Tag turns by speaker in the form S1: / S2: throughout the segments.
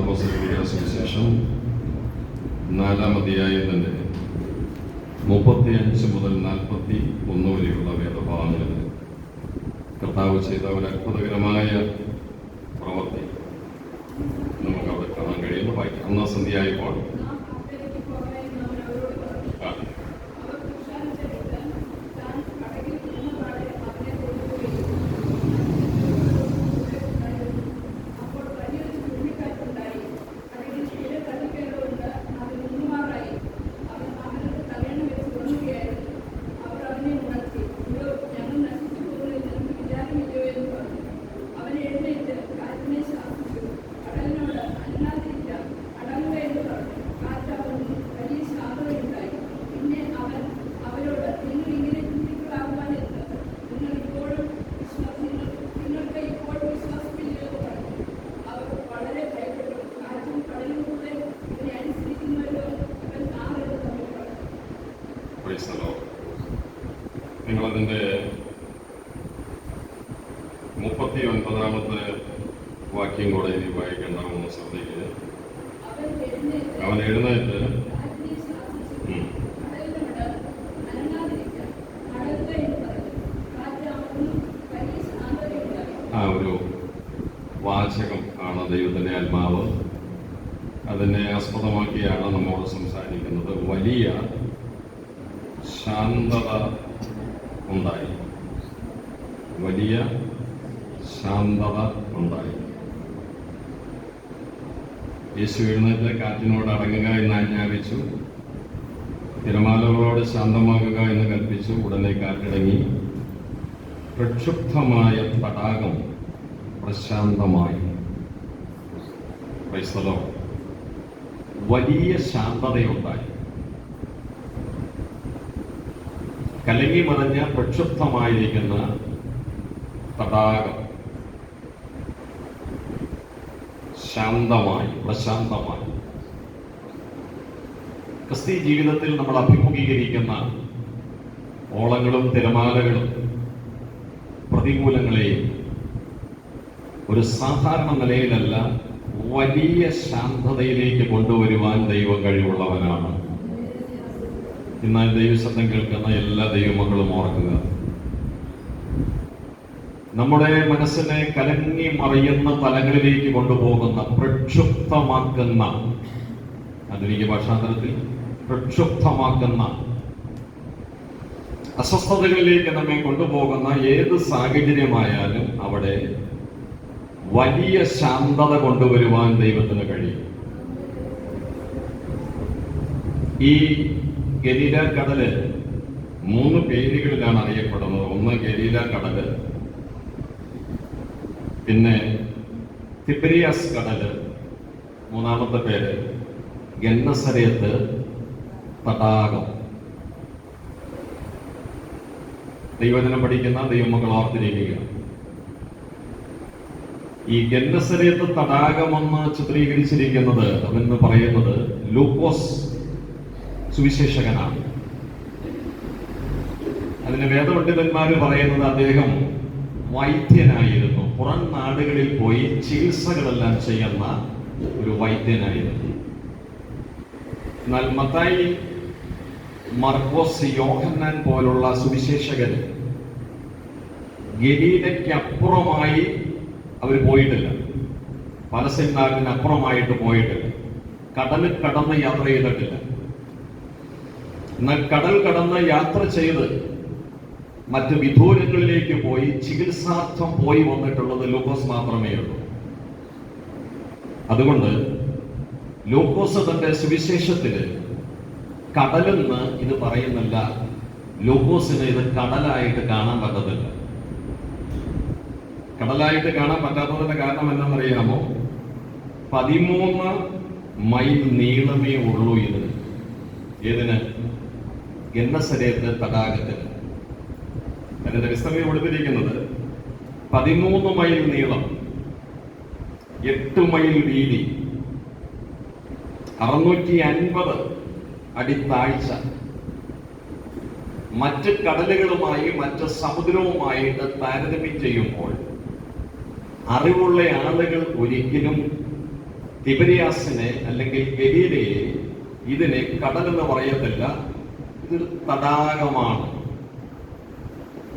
S1: മാർക്കോസ് എഴുതിയ സുവിശേഷം 4-ാം അധ്യായത്തിൻ്റെ 35 മുതൽ 41 വരെയുള്ള വേദഭാഗങ്ങളിൽ കർത്താവ് ചെയ്ത ഒരു അത്ഭുതകരമായ പ്രവൃത്തി നമുക്ക് അവിടെ കാണാൻ കഴിയുന്നു. വായിക്കാം. 1-ാം സന്ധ്യയായപ്പോൾ നിങ്ങളതിൻ്റെ 39-ാമത്തെ വാക്യം കൂടെ ഇനി വായിക്കണ്ടാവുന്ന ശ്രദ്ധിക്കുക. അവൻ എഴുന്നേറ്റ് ആ ഒരു വാചകം ആണ് ദൈവത്തിൻ്റെ ആത്മാവ് അതിനെ ആസ്പദമാക്കിയാണ് നമ്മോട് സംസാരിക്കുന്നത്. വലിയ ശാന്തത ഉണ്ടായി. വലിയ ശാന്തത ഉണ്ടായി. യേശു എഴുന്നേറ്റ് കാറ്റിനോട് അടങ്ങുക എന്ന് ആജ്ഞാപിച്ചു. തിരമാലകളോട് ശാന്തമാകുക എന്ന് കൽപ്പിച്ചു. ഉടനെ കാറ്റടങ്ങി. പ്രക്ഷുബ്ധമായ തടാകം പ്രശാന്തമായി. ക്രൈസ്തവർ വലിയ ശാന്തതയുണ്ടായി. കലങ്ങി മറിഞ്ഞ പ്രക്ഷുബ്ധമായിരിക്കുന്ന തടാകം ശാന്തമായി, പ്രശാന്തമായി. ക്രിസ്തീയ ജീവിതത്തിൽ നമ്മൾ അഭിമുഖീകരിക്കുന്ന ഓളങ്ങളും തിരമാലകളും പ്രതികൂലങ്ങളെയും ഒരു സാധാരണ നിലയിലല്ല വലിയ ശാന്തതയിലേക്ക് കൊണ്ടുവരുവാൻ ദൈവം കഴിവുള്ളവനാണ്. എന്നാൽ ദൈവശബ്ദം കേൾക്കുന്ന എല്ലാ ദൈവമക്കളും ഓർക്കുക, നമ്മുടെ മനസ്സിനെ കലങ്ങി മറിയുന്ന തലങ്ങളിലേക്ക് കൊണ്ടുപോകുന്ന പ്രക്ഷുബ്ധമാക്കുന്ന, ആധുനിക ഭാഷാന്തരത്തിൽ പ്രക്ഷുബ്ധമാക്കുന്ന അസ്വസ്ഥതകളിലേക്ക് നമ്മെ കൊണ്ടുപോകുന്ന ഏത് സാഹചര്യമായാലും അവിടെ വലിയ ശാന്തത കൊണ്ടുവരുവാൻ ദൈവത്തിന് കഴിയും. ഈ ഗലീല കടല് 3 പേരുകളിലാണ് അറിയപ്പെടുന്നത്. ഒന്ന് ഗലീല കടല്, പിന്നെ തിബരിയാസ് കടല്, മൂന്നാമത്തെ പേര് ഗന്നസരത്ത് തടാകം. ദൈവജനം പഠിക്കുന്ന ദൈവമക്കൾ ഓർത്തിരിക്കുക, ഈ ഗന്നസരത്ത് തടാകമെന്ന് ചിത്രീകരിച്ചിരിക്കുന്നത് അതെന്ന് പറയുന്നത് ലൂക്കോസ് സുവിശേഷകനാണ്. അതിന് വേദപണ്ഡിതന്മാർ പറയുന്നത് അദ്ദേഹം വൈദ്യനായിരുന്നു. പുറം നാടുകളിൽ പോയി ചികിത്സകളെല്ലാം ചെയ്യുന്ന ഒരു വൈദ്യനായിരുന്നു. എന്നാൽ മത്തായി, മർക്കോസ്, യോഹന്നാൻ പോലുള്ള സുവിശേഷകർ ഗലീലയ്ക്ക് അപ്പുറമായി അവർ പോയിട്ടില്ല. പലസ്തീൻ നാടിന് അപ്പുറമായിട്ട് പോയിട്ടില്ല. കടലിൽ കടന്ന് യാത്ര ചെയ്തിട്ടില്ല. എന്നാൽ കടൽ കടന്ന് യാത്ര ചെയ്ത് മറ്റ് വിദൂരങ്ങളിലേക്ക് പോയി ചികിത്സാർത്ഥം പോയി വന്നിട്ടുള്ളത് ലൂക്കോസ് മാത്രമേ ഉള്ളൂ. അതുകൊണ്ട് ലൂക്കോസ് തന്റെ സുവിശേഷത്തില് കടലെന്ന് ഇത് പറയുന്നില്ല. ലൂക്കോസിന് ഇത് കടലായിട്ട് കാണാൻ പറ്റത്തില്ല. കടലായിട്ട് കാണാൻ പറ്റാത്തതിന്റെ കാരണം എന്താണെന്നറിയാമോ? 13 മൈൽ നീളമേ ഉള്ളൂ ഇതിന്. ഏതിന്? ഗന്നസരത്ത് തടാകത്തിന്. അതിന്റെ വിസ്തൃതി കൊടുത്തിരിക്കുന്നത് 13 മൈൽ നീളം, 8 മൈൽ വീതി, 650 അടി താഴ്ച. മറ്റ് കടലുകളുമായി മറ്റ് സമുദ്രവുമായിട്ട് താരതമ്യം ചെയ്യുമ്പോൾ അറിവുള്ള ആളുകൾ ഒരിക്കലും തിബരിയാസിനെ അല്ലെങ്കിൽ ഗലീലയെ ഇതിനെ കടലെന്ന് പറയത്തില്ല, ഇതൊരു തടാകമാണ്.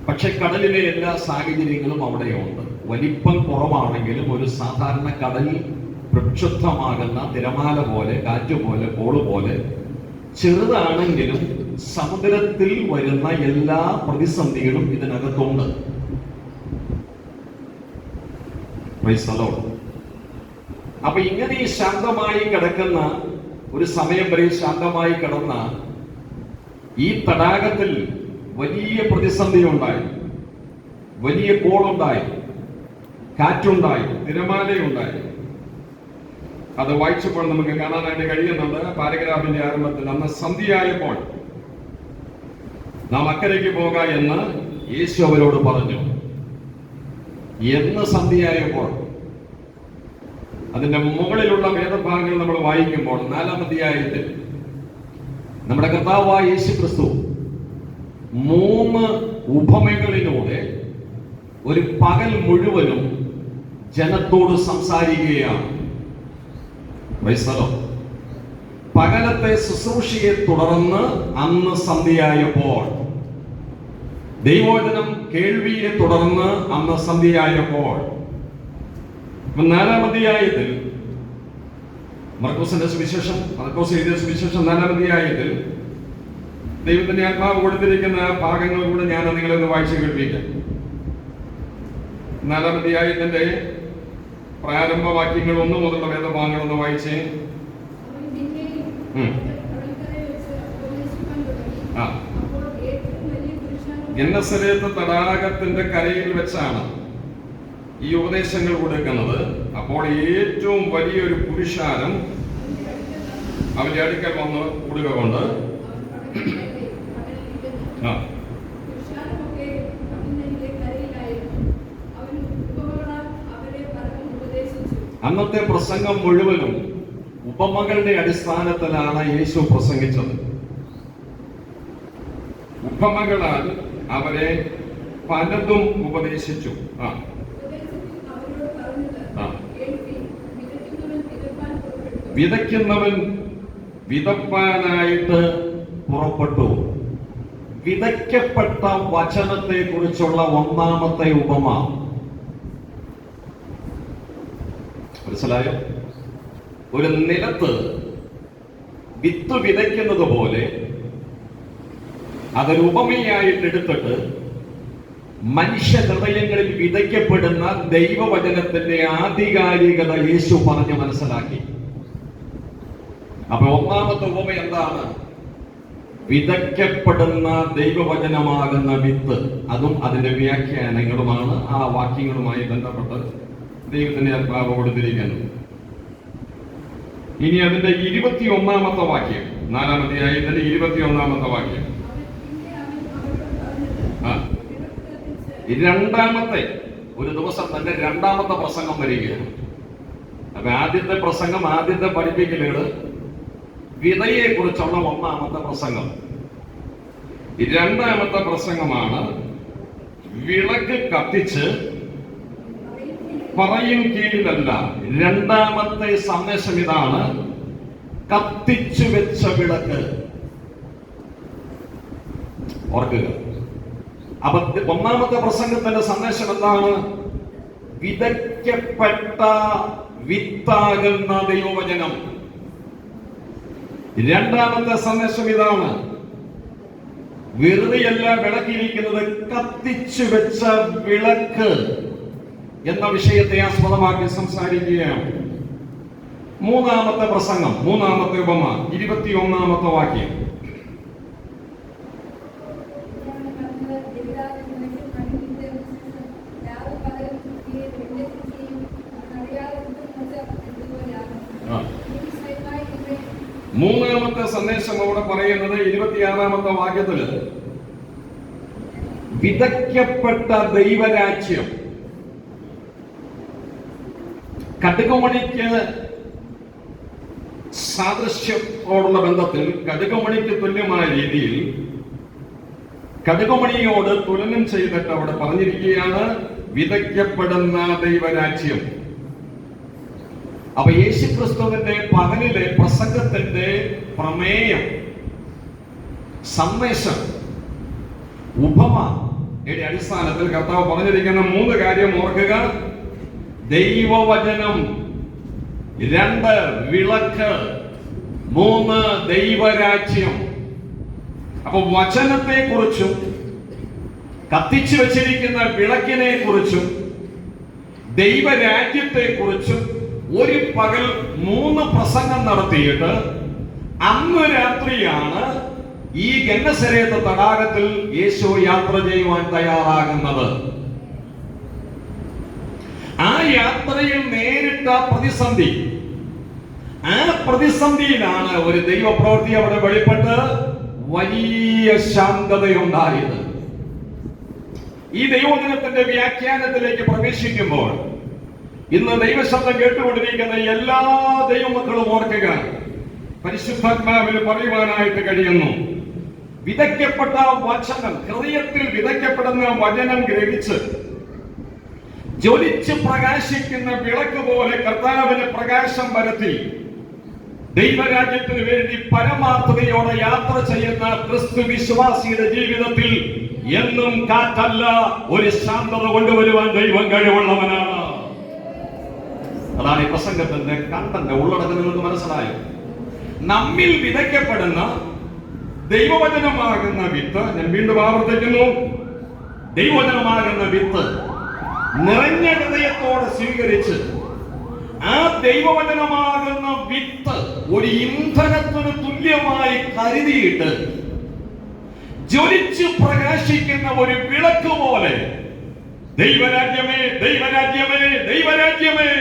S1: പക്ഷെ കടലിലെ എല്ലാ സാഹചര്യങ്ങളും അവിടെയുണ്ട്. വലിപ്പം കുറവാണെങ്കിലും ഒരു സാധാരണ കടലിൽ പ്രക്ഷുബ്ധമാകുന്ന തിരമാല പോലെ, കാറ്റ് പോലെ, കോള് പോലെ ചെറുതാണെങ്കിലും സമുദ്രത്തിൽ വരുന്ന എല്ലാ പ്രതിസന്ധികളും ഇതിനകത്തുണ്ട്. അപ്പൊ ഇങ്ങനെ ഈ ശാന്തമായി കിടക്കുന്ന ഒരു സമയം വരെ ശാന്തമായി കിടന്ന ഈ തടാകത്തിൽ വലിയ പ്രതിസന്ധി ഉണ്ടായി, വലിയ കോളുണ്ടായി, കാറ്റുണ്ടായി, തിരമാലയുണ്ടായി. അത് വായിച്ചപ്പോൾ നമുക്ക് കാണാനായിട്ട് കഴിയുന്നുണ്ട്. പാരഗ്രാഫിന്റെ ആരംഭത്തിൽ, അന്ന് സന്ധ്യയായപ്പോൾ നാം അക്കരയ്ക്ക് പോക എന്ന് യേശു അവരോട് പറഞ്ഞു. എന്ന് സന്ധ്യയായപ്പോൾ, അതിന്റെ മുകളിലുള്ള വേദഭാഗങ്ങൾ നമ്മൾ വായിക്കുമ്പോൾ 4-ാം അധ്യായത്തിൽ നമ്മുടെ കർത്താവായ യേശു ക്രിസ്തു 3 ഉപമകളിലൂടെ ഒരു പകൽ മുഴുവനും ജനത്തോട് സംസാരിക്കുകയാണ്. പകലത്തെ ശുശ്രൂഷയെ തുടർന്ന് അന്ന് സന്ധ്യയായപ്പോൾ, ദൈവവചനം കേൾവിയെ തുടർന്ന് അന്ന് സന്ധ്യയായപ്പോൾ, 4-ാം അധ്യായത്തിൽ മർക്കോസ് എഴുതിയ സുവിശേഷം 4-ാം അധ്യായത്തിൽ ദൈവത്തിന്റെ ആത്മാവ് കൊടുത്തിരിക്കുന്ന ഭാഗങ്ങൾ കൂടെ ഞാൻ നിങ്ങളെ ഒന്ന് വായിച്ചു കേൾപ്പിക്കാം. 4-ാം അധ്യായത്തിന്റെ പ്രാരംഭ വാക്യങ്ങൾ 1 മുതലുള്ള വേദഭാഗങ്ങൾ ഒന്ന് വായിച്ചേ. ഗെന്നസരേത്ത് തടാകത്തിന്റെ കരയിൽ വെച്ചാണ് ഈ ഉപദേശങ്ങൾ കൊടുക്കുന്നത്. അപ്പോൾ ഏറ്റവും വലിയൊരു പുരുഷാരം അവന്റെ അടുക്കൽ വന്ന് കൂടുക കൊണ്ട് അന്നത്തെ പ്രസംഗം മുഴുവനും ഉപമകളുടെ അടിസ്ഥാനത്തിലാണ് യേശു പ്രസംഗിച്ചത്. ഉപമകളാൽ അവരെ പലതും ഉപദേശിച്ചു. വിതയ്ക്കുന്നവൻ വിതപ്പാനായിട്ട് പുറപ്പെട്ടു. വിതയ്ക്കപ്പെട്ട വചനത്തെ കുറിച്ചുള്ള 1-ാമത്തെ ഉപമ മനസ്സിലായോ? ഒരു നിലത്ത് വിത്ത് വിതയ്ക്കുന്നത് പോലെ അതൊരു ഉപമയായിട്ട് എടുത്തിട്ട് മനുഷ്യ ഹൃദയങ്ങളിൽ വിതയ്ക്കപ്പെടുന്ന ദൈവവചനത്തിന്റെ ആധികാരികത യേശു പറഞ്ഞ് മനസ്സിലാക്കി. അപ്പൊ 1-ാമത്തെ ഉപമ എന്താണ്? വിതയ്ക്കപ്പെടുന്ന ദൈവവചനമാകുന്ന വിത്ത്, അതും അതിന്റെ വ്യാഖ്യാനങ്ങളുമാണ് ആ വാക്യങ്ങളുമായി ബന്ധപ്പെട്ട് ദൈവത്തിന്റെ ആത്മാവ് കൊടുത്തിരിക്കുന്നത്. ഇനി അതിന്റെ 21-ാമത്തെ വാക്യം, 4-ാം അധ്യായത്തിന്റെ 21-ാമത്തെ വാക്യം. രണ്ടാമത്തെ ഒരു ദിവസം തന്നെ 2-ാമത്തെ പ്രസംഗം വരികയാണ്. അപ്പൊ ആദ്യത്തെ പ്രസംഗം, ആദ്യത്തെ പഠിപ്പിക്കലുകൾ വിതയെ കുറിച്ചുള്ള 1-ാമത്തെ പ്രസംഗം. 2-ാമത്തെ പ്രസംഗമാണ് വിളക്ക് കത്തിച്ച് പറയും കീഴിലല്ല. 2-ാമത്തെ സന്ദേശം ഇതാണ്: കത്തിച്ചു വെച്ച വിളക്ക്. ഓർക്കുക. അപ്പൊ 1-ാമത്തെ പ്രസംഗത്തിന്റെ സന്ദേശം എന്താണ്? വിതയ്ക്കപ്പെട്ട വിത്താകുന്ന ദൈവവചനം. 2-ാമത്തെ സന്ദേശം ഇതാണ്: വെറുതെയല്ല വിളക്കിയിരിക്കുന്നത്, കത്തിച്ചു വെച്ച വിളക്ക് എന്ന വിഷയത്തെ ആസ്പദമാക്കി സംസാരിക്കുകയാണ്. 3-ാമത്തെ പ്രസംഗം, 3-ാമത്തെ ഉപമ, 21-ാമത്തെ വാക്യം. മൂന്നാമത്തെ സന്ദേശം അവിടെ പറയുന്നത് 26-ാമത്തെ വാക്യത്തില് വിതയ്ക്കപ്പെട്ട ദൈവരാജ്യം. കടുകുമണിക്ക് സാദൃശ്യത്തോടുള്ള ബന്ധത്തിൽ, കടുകുമണിക്ക് തുല്യമായ രീതിയിൽ കടുകുമണിയോട് തുലനം ചെയ്തിട്ട് അവിടെ പറഞ്ഞിരിക്കുകയാണ് വിതയ്ക്കപ്പെടുന്ന ദൈവരാജ്യം. അപ്പൊ യേശുക്രിസ്തുവിന്റെ പകലിലെ പ്രസംഗത്തിന്റെ പ്രമേയം, സന്ദേശം, ഉപമയുടെ അടിസ്ഥാനത്തിൽ കർത്താവ് പറഞ്ഞിരിക്കുന്ന 3 കാര്യം ഓർക്കുക. ദൈവവചനം, 2 വിളക്ക്, 3 ദൈവരാജ്യം. അപ്പൊ വചനത്തെ കുറിച്ചും കത്തിച്ചു വെച്ചിരിക്കുന്ന വിളക്കിനെ കുറിച്ചും ദൈവരാജ്യത്തെ കുറിച്ചും ഒരു പകൽ 3 പ്രസംഗം നടത്തിയിട്ട് അന്ന് രാത്രിയാണ് ഈ ഗന്നസരേത്ത് തടാകത്തിൽ യേശു യാത്ര ചെയ്യുവാൻ തയ്യാറാകുന്നത്. ആ യാത്രയിൽ നേരിട്ട പ്രതിസന്ധി, ആ പ്രതിസന്ധിയിലാണ് ഒരു ദൈവപ്രവൃത്തി അവിടെ വെളിപ്പെട്ട് വലിയ ശാന്തതയുണ്ടായത്. ഈ ദൈവവചനത്തിന്റെ വ്യാഖ്യാനത്തിലേക്ക് പ്രവേശിക്കുമ്പോൾ ഇന്ന് ദൈവശബ്ദം കേട്ടുകൊണ്ടിരിക്കുന്ന എല്ലാ ദൈവമക്കളും ഓർക്കുക, പരിശുദ്ധാത്മാവിൽ പറയുവാനായിട്ട് കഴിയുന്നു. വിതയ്ക്കപ്പെട്ട വചനം, ഹൃദയത്തിൽ വിതയ്ക്കപ്പെടുന്ന വചനം ഗ്രഹിച്ച് ജ്വലിച്ച് പ്രകാശിക്കുന്ന വിളക്ക് പോലെ കർത്താവിന് പ്രകാശം പരത്തി ദൈവരാജ്യത്തിന് വേണ്ടി പരമാർത്ഥതയോടെ യാത്ര ചെയ്യുന്ന ക്രിസ്തു വിശ്വാസിയുടെ ജീവിതത്തിൽ എന്നും കാറ്റല്ല, ഒരു ശാന്തത കൊണ്ടുവരുവാൻ ദൈവം കഴിവുള്ളവനാണ്. അതാണ് ഈ പ്രസംഗത്തിന്റെ കണ്ടന്റ്, ഉള്ളടക്കം നിങ്ങൾക്ക് മനസ്സിലായോ? നമ്മിൽ വിതയ്ക്കപ്പെടുന്ന ദൈവവചനമാകുന്ന വിത്ത്, ഞാൻ വീണ്ടും ആവർത്തിക്കുന്നു, ദൈവവചനമാകുന്ന വിത്ത് നിറഞ്ഞ ഹൃദയത്തോടെ സ്വീകരിച്ച് ആ ദൈവവചനമാകുന്ന വിത്ത് ഒരു ഇന്ധനത്തിന് തുല്യമായി കരുതിയിട്ട് ജ്വലിച്ച് പ്രകാശിക്കുന്ന ഒരു വിളക്ക് പോലെ ദൈവരാജ്യമേ, ദൈവരാജ്യമേ, ദൈവരാജ്യമേ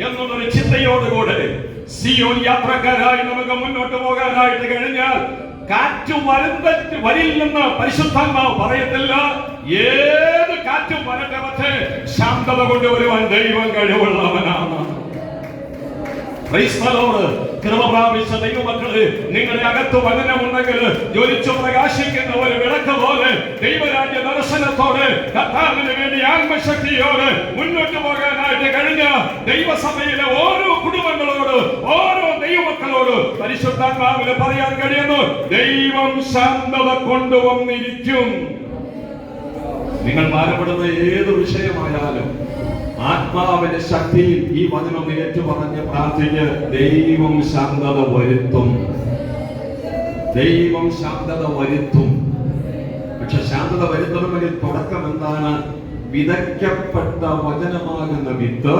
S1: എന്നുള്ളൊരു ചിന്തയോടുകൂടെ സിയോൻ യാത്രക്കാരായി നമുക്ക് മുന്നോട്ട് പോകാനായിട്ട് കഴിഞ്ഞാൽ കാറ്റ് വരില്ലെന്ന് പരിശുദ്ധാത്മാവ് പറയത്തില്ല. ഏത് കാറ്റും വരട്ടെ, പക്ഷേ ശാന്തത കൊണ്ടുവരുവാൻ ദൈവം കഴിവുള്ളവനാണ്. കൃപ പ്രാപിച്ച ദൈവമക്കള്, നിങ്ങളുടെ അകത്ത് വചനമുണ്ടെങ്കിൽ ജ്വലിച്ചു പ്രകാശിക്കുന്ന ഒരു വിളക്ക് പോലെ ദൈവരാജ്യ ദർശനത്തോടെ കർത്താവിന് വേണ്ടി ആത്മശക്തിയോടെ മുന്നോട്ട് പോകാനായിട്ട് കഴിഞ്ഞ ദൈവസഭയിലെ ഓരോ കുടുംബങ്ങളോട്, ഓരോ ദൈവമക്കളോട് പരിശുദ്ധാത്മാവിന് പറയാൻ കഴിയുന്നു, ദൈവം ശാന്തത കൊണ്ടുവന്നിരിക്കും. നിങ്ങൾ ഭാരപ്പെടുന്ന ഏത് വിഷയമായാലും ആത്മാവിന്റെ ശക്തിയിൽ ഈ വചനം ഏറ്റുപറഞ്ഞ് പ്രാർത്ഥിക്ക്, ദൈവം ശാന്തത വരുത്തും, ദൈവം ശാന്തത വരുത്തും. പക്ഷെ ശാന്തത വരുത്തണമെങ്കിൽ തുടക്കം എന്താണ്? വിതയ്ക്കപ്പെട്ട വചനമാകുന്ന വിത്ത്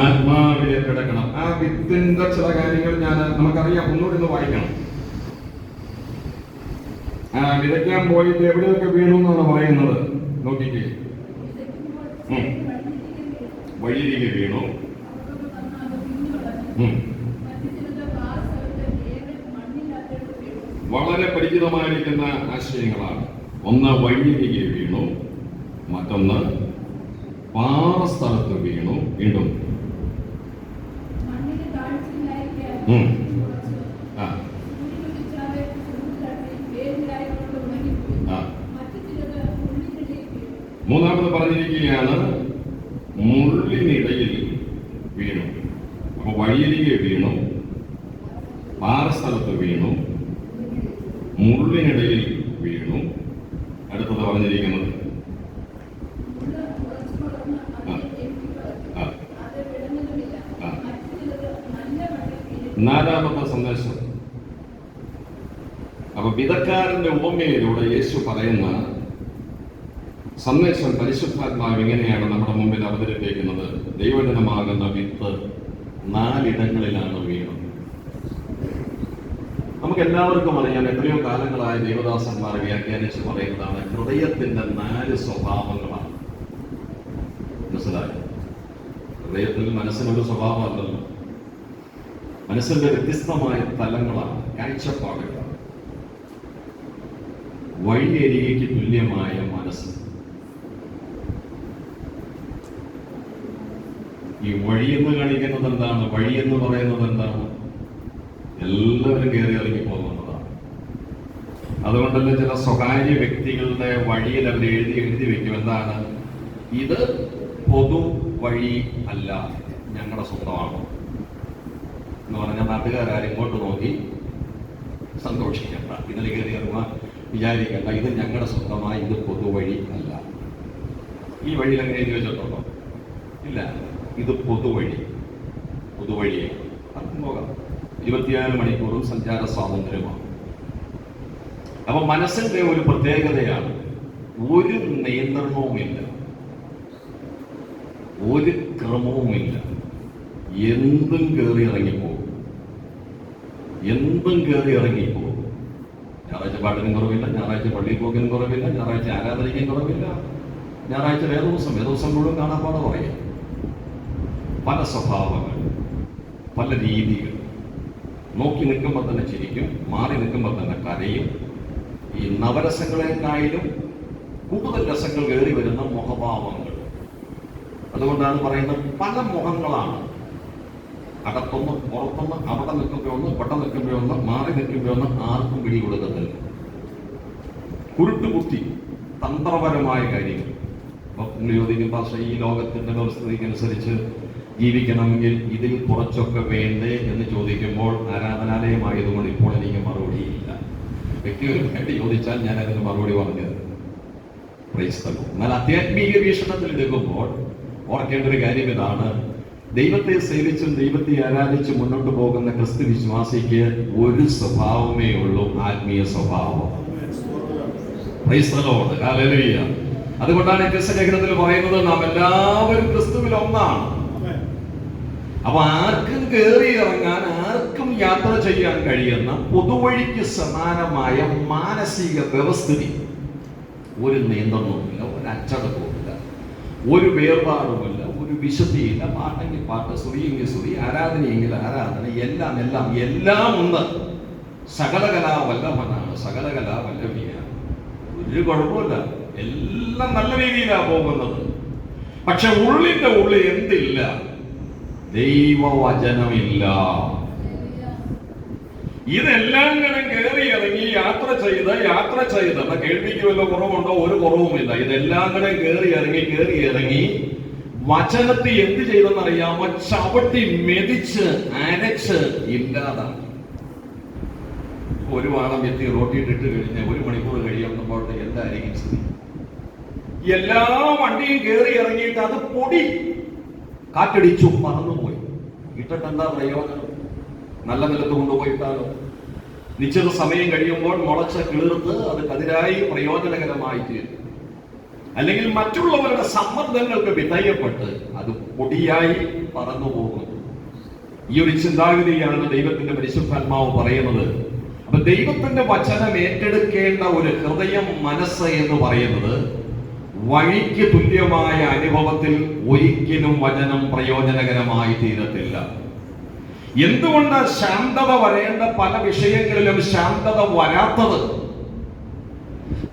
S1: ആത്മാവിലെ കിടക്കണം. ആ വിത്തിന്റെ ചില കാര്യങ്ങൾ നമുക്കറിയാം, ഒന്നുകൂടി വായിക്കണം. വിതയ്ക്കാൻ പോയിട്ട് എവിടെയൊക്കെ വീണു എന്നാണ് പറയുന്നത്, നോക്കിക്കേ. വഴിയിലേക്ക് വീണു. വളരെ പരിചിതമായിരിക്കുന്ന ആശയങ്ങളാണ്. ഒന്ന് വഴിയിലേക്ക് വീണു, മറ്റൊന്ന് പാറസ്ഥലത്ത് വീണു, വീണ്ടും മൂന്നാമത് പറഞ്ഞിരിക്കുകയാണ് മുള്ളിനിടയിൽ വീണു. അപ്പൊ വഴിയിലേക്ക് വീണു, പാറസ്ഥലത്ത് വീണു, മുള്ളിനിടയിൽ വീണു. അടുത്തത് പറഞ്ഞിരിക്കുന്നത് നാലാമത്തെ സന്ദേശം. അപ്പൊ വിതക്കാരന്റെ ഉപമയിലൂടെ യേശു പറയുന്ന സന്ദേശം പരിശുദ്ധാത്മാവ് ഇങ്ങനെയാണ് നമ്മുടെ മുമ്പിൽ അവതരിപ്പിക്കുന്നത്. ദൈവജനമാകുന്ന വിത്ത് 4 ഇടങ്ങളിലാണ് വീണത്. നമുക്ക് എല്ലാവർക്കും അറിയാം, എത്രയോ കാലങ്ങളായ ദേവദാസന്മാർ വ്യാഖ്യാനിച്ച് പറയുന്നതാണ് ഹൃദയത്തിന്റെ 4 സ്വഭാവങ്ങളാണ്. മനസ്സിലായി? ഹൃദയത്തിൽ മനസ്സിനൊരു സ്വഭാവമല്ലല്ലോ, മനസ്സിന്റെ വ്യത്യസ്തമായ തലങ്ങളാണ്, കാഴ്ചപ്പാടുകളാണ്. വഴിയരികയ്ക്ക് തുല്യമായ മനസ്സ്. ഈ വഴിയെന്ന് കാണിക്കുന്നത് എന്താണ്? വഴിയെന്ന് പറയുന്നത് എന്താണ്? എല്ലാവരും കയറി ഇറങ്ങി പോകുന്നതാണ്. അതുകൊണ്ടല്ലേ ചില സ്വകാര്യ വ്യക്തികളുടെ വഴിയിൽ അവർ എഴുതി വെക്കും, എന്താണ് ഇത് പൊതു വഴി അല്ല, ഞങ്ങളുടെ സ്വന്തമാണോ എന്ന് പറഞ്ഞാൽ നാട്ടുകാരും ഇങ്ങോട്ട് നോക്കി സന്തോഷിക്കണ്ട, ഇതിൽ കയറി ഇറങ്ങാൻ വിചാരിക്കണ്ട, ഇത് ഞങ്ങളുടെ സ്വന്തമായി, ഇത് പൊതുവഴി അല്ല. ഈ വഴിയിൽ അങ്ങനെ എഴുതി വെച്ചിട്ടുണ്ടോ? ഇല്ല, ഇത് പൊതുവഴിയെ ആർക്കും പോകാം. 24 മണിക്കൂറും സഞ്ചാര സ്വാതന്ത്ര്യമാണ്. അപ്പൊ മനസ്സിന്റെ ഒരു പ്രത്യേകതയാണ്, ഒരു നിയന്ത്രണവുമില്ല, ഒരു ക്രമവുമില്ല. എന്തും കയറി ഇറങ്ങിപ്പോകും. ഞായറാഴ്ച പാട്ടിനും കുറവില്ല, ഞായറാഴ്ച പള്ളിയിൽ പോക്കിനും കുറവില്ല, ഞായറാഴ്ച ആരാധനയ്ക്കും കുറവില്ല, ഞായറാഴ്ച വേദോസം മുഴുവൻ കാണാപ്പാടെ പറയാം. പല സ്വഭാവങ്ങൾ, പല രീതികൾ. നോക്കി നിൽക്കുമ്പോൾ തന്നെ ചിരിക്കും, മാറി നിൽക്കുമ്പോൾ തന്നെ കരയും. ഈ നവരസങ്ങളെക്കായാലും കൂടുതൽ രസങ്ങൾ കയറി വരുന്ന മുഖഭാവങ്ങൾ. അതുകൊണ്ടാണ് പറയുന്നത് പല മുഖങ്ങളാണ്. അകത്തൊന്ന്, പുറത്തൊന്ന്, അവിടെ നിൽക്കുമ്പോഴൊന്ന്, ഇവിടെ നിൽക്കുമ്പോഴൊന്ന്, മാറി നിൽക്കുമ്പോഴൊന്ന്, ആർക്കും പിടി കൊടുക്കത്തില്ല. കുരുട്ടുബുദ്ധി, തന്ത്രപരമായ കാര്യങ്ങൾ. നിങ്ങൾ ചോദിക്കും, പക്ഷേ ഈ ലോകത്തിന്റെ വ്യവസ്ഥയ്ക്കനുസരിച്ച് ജീവിക്കണമെങ്കിൽ ഇതിൽ കുറച്ചൊക്കെ വേണ്ടേ എന്ന് ചോദിക്കുമ്പോൾ ആരാധനാലയമായതുകൊണ്ട് ഇപ്പോൾ എനിക്ക് മറുപടിയില്ല. വ്യക്തിപരമായിട്ട് ചോദിച്ചാൽ ഞാൻ അതിന് മറുപടി പറഞ്ഞത് ക്രൈസ്തവം. എന്നാൽ ആധ്യാത്മിക വീക്ഷണത്തിൽ എടുക്കുമ്പോൾ ഓർക്കേണ്ട ഒരു കാര്യം ഇതാണ്, ദൈവത്തെ സേവിച്ചും ദൈവത്തെ ആരാധിച്ചും മുന്നോട്ട് പോകുന്ന ക്രിസ്തു വിശ്വാസിക്ക് ഒരു സ്വഭാവമേ ഉള്ളൂ, ആത്മീയ സ്വഭാവം. ക്രൈസ്തവോട് ഹല്ലേലൂയ. അതുകൊണ്ടാണ് ക്രിസ്തുലേഖനത്തിൽ പറയുന്നത് നാം എല്ലാവരും ക്രിസ്തുവിൽ ഒന്നാണ്. അപ്പൊ ആർക്കും കയറി ഇറങ്ങാൻ, ആർക്കും യാത്ര ചെയ്യാൻ കഴിയുന്ന പൊതുവഴിക്ക് സമാനമായ മാനസിക വ്യവസ്ഥിതി. ഒരു നിയന്ത്രണവുമില്ല, ഒരു അച്ചടക്കവുമില്ല, ഒരു വേർപാടുമില്ല, ഒരു വിശുദ്ധിയില്ല. പാട്ടെങ്കിൽ പാട്ട്, സ്തുതിയെങ്കിൽ സ്തുതി, ആരാധനയെങ്കിൽ ആരാധന, എല്ലാം ഉണ്ട്. സകലകലാവല്ലഭനാണ്, സകലകലാവല്ലഭിയാണ്. ഒരു കുഴപ്പമില്ല, എല്ലാം നല്ല രീതിയിലാണ് പോകുന്നത്. പക്ഷെ ഉള്ളിന്റെ ഉള്ളിൽ എന്തില്ല? ദൈവവചനമില്ല. ഇതെല്ലാം ഇങ്ങനെ കയറി ഇറങ്ങി യാത്ര ചെയ്ത് കേൾവിക്ക് വല്ല കുറവുണ്ടോ? ഒരു കുറവുമില്ല. ഇതെല്ലാം കൂടെ കയറി ഇറങ്ങി വചനത്തെ എന്ത് ചെയ്തെന്നറിയാമോ? ചവിട്ടി മെതിച്ച് അരച്ച് ഇല്ലാതാക്കി. ഒരു വാണം എത്തി റോട്ടിയിട്ടിട്ട് കഴിഞ്ഞ് 1 മണിക്കൂർ കഴിയുമ്പോൾ എന്തായിരിക്കും സ്ഥിതി? എല്ലാ വണ്ടിയും കയറി ഇറങ്ങിയിട്ട് അത് പൊടി കാറ്റടിച്ചു പറന്നുപോയി. ഇട്ടിട്ട് എന്താ പ്രയോജനം? നല്ല നിലത്ത് കൊണ്ടുപോയിട്ടാലോ? നിശ്ചിത സമയം കഴിയുമ്പോൾ മുളച്ച കിളിർത്ത് അത് കതിരായി പ്രയോജനകരമായി തീരും. അല്ലെങ്കിൽ മറ്റുള്ളവരുടെ സമ്മർദ്ദങ്ങൾക്ക് വിധേയപ്പെട്ട് അത് പൊടിയായി പറന്നു പോകുന്നു. ഈ ഒരു ചിന്താഗതിയാണ് ദൈവത്തിന്റെ പരിശുദ്ധാത്മാവ് പറയുന്നത്. അപ്പൊ ദൈവത്തിന്റെ വചനം ഏറ്റെടുക്കേണ്ട ഒരു ഹൃദയം, മനസ്സ് എന്ന് പറയുന്നത് വഴിക്ക് തുല്യമായ അനുഭവത്തിൽ ഒരിക്കലും വചനം പ്രയോജനകരമായി തീരത്തില്ല. എന്തുകൊണ്ട് ശാന്തത വരേണ്ട പല വിഷയങ്ങളിലും ശാന്തത വരാത്തത്?